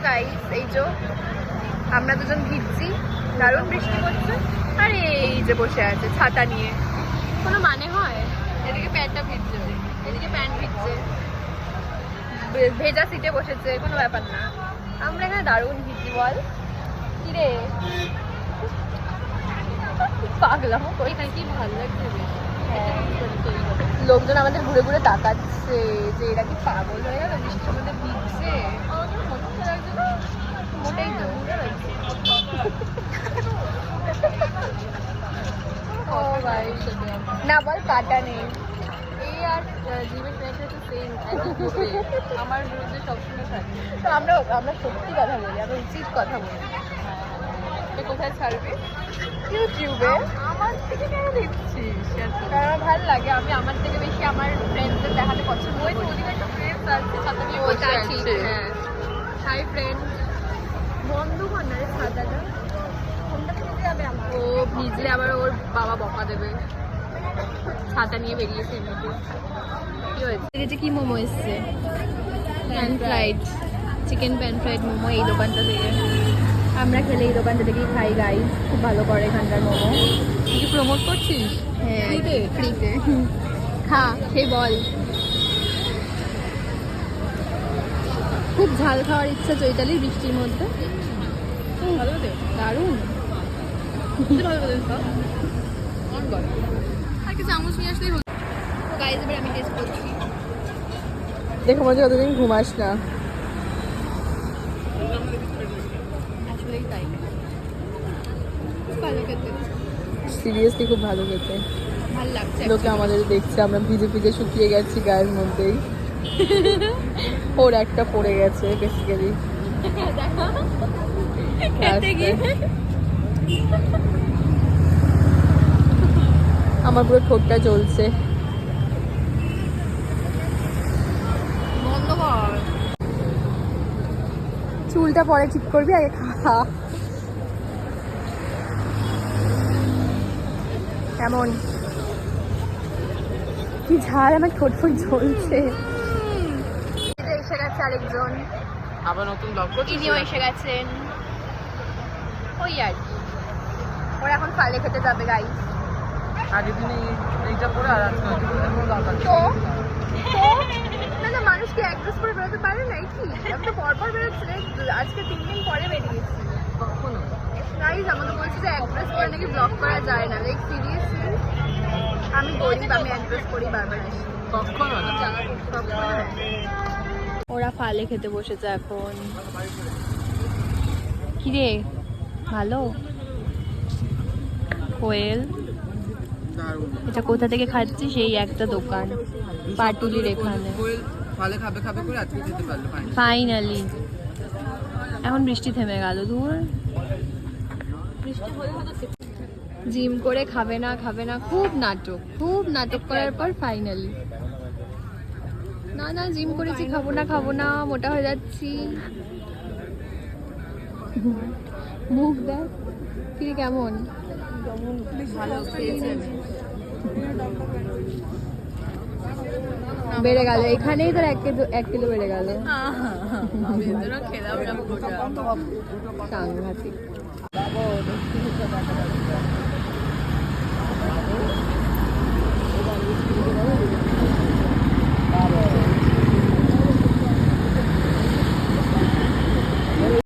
Guys এই যে আমরা দুজন ভিজছি, দারুণ বৃষ্টি পড়ছে, আর এই যে বসে আছে ছাতা নিয়ে। কোনো মানে হয়? এদিকে প্যান্টটা ভিজছে, এদিকে প্যান্ট ভিজছে, ভেজা সিটে বসেছে, কোনো ব্যাপার না। আমরা এখানে দারুণ ভিজছি। বল কিরে পাগলাম, ওইখানে কি ভালো লাগছে। লোকজন আমাদের ঘুরে ঘুরে তাকাচ্ছে যে এরা কি পাগল হয়ে গেল, বৃষ্টির মধ্যে ভিজছে। মোটেই তো ও ভাই না, বল কাটা নেই। এই আর জীবের প্রেমটা তো সেম, আমার বিরুদ্ধে সবসময় থাকে। তো আমরা সত্যি কথা বলি, আমরা উচিত কথা বলি। কোথায় ছাড়বে? ইউটিউবে। আমার থেকে কেন দিচ্ছিস? কারণ ভালো লাগে, আমি আমার থেকে বেশি আমার ফ্রেন্ডসদের দেখাতে পছন্দ করি। ওদিকে একটা ফ্রেন্ডস আছে ছাতা নিয়ে বসে আছে। হ্যাঁ, হাই ফ্রেন্ড। বন্ধ কর না রে ছাতাটা, ফোনটা থেকে যাবে আমার। ও ভিজলে আবার ওর বাবা বকা দেবে। ছাতা নিয়ে বেরিয়েছে এমনিতে। কি হয়েছে? এটা কি মোমো এসছে? Pan fried chicken, pan fried momo এই দোকানটা থেকে। আমরা খেলে এই দোকানটা থেকেই খাই গাইস, খুব ভালো করে এখানকার মোমো। তুই কি প্রমোট করছিস? হ্যাঁ, ফ্রিতে। খা, খেয়ে বল। খুব ঝাল খাওয়ার ইচ্ছা চৈতালির বৃষ্টির মধ্যে। দারুণ। আর কি চামচ নিয়ে আসলেই হতো। তো গাইস এবার আমি টেস্ট করছি। দেখো মজা, কতদিন ঘুমাস না। আসলেই তাই, ভালো খেতে, সিরিয়াসলি খুব ভালো খেতে। ভালো লাগছে। লোকে আমাদের দেখছে, আমরা ভিজে ভিজে শুকিয়ে গেছি গায়ের মধ্যেই। ওর একটা পড়ে গেছে বেসিক্যালি। আমার পুরো ঠোঁটটা চলছে। চুলটা পরে ঠিক করবি, আগে খা। কেমন কি ঝাল, আমার ঠোঁট ফুট ঝলছে। এসে গেছে আরেকজন, আবার নতুন ব্লগ করছিস? ইনিও এসে গেছেন। ওই আর কি, ওরা এখন ফালে খেতে যাবে গাইস। আগের দিনে এইটা পরে আর আজকে তো না না, মানুষ কি এক ড্রেস পরে বেরোতে পারে না? কি আমি তো পরপর বেরোচ্ছি, আজকে 3 দিন পরে বেরিয়েছি। কখনো গাইস আমাকে বলছে যে এক ড্রেস পরে নাকি ব্লগ করা যায় না। লাইক সিরিয়াসলি, আমি গরিব, আমি এক ড্রেস পরেই বারবার আসি। কখনো না। ওরা ফালে খেতে বসেছে এখন। কিরে ভালো কোয়েল, এটা কোথা থেকে খাচ্ছি? সেই একটা দোকান পাটুলির এখানে। ফালে খাবে খাবে করে আজকে যেতে পারলো ফাইনালি। এখন বৃষ্টি থেমে গেল। দূর জিম করে খাবে না খাবে না, খুব নাটক করার পর ফাইনালি না না জিম করেছি, খাবো না, মোটা হয়ে যাচ্ছি। মুখ দেখ কি কেমন বেড়ে গেল, এখানেই তোর 1 কিলো বেড়ে গেল। সাংঘাতিক।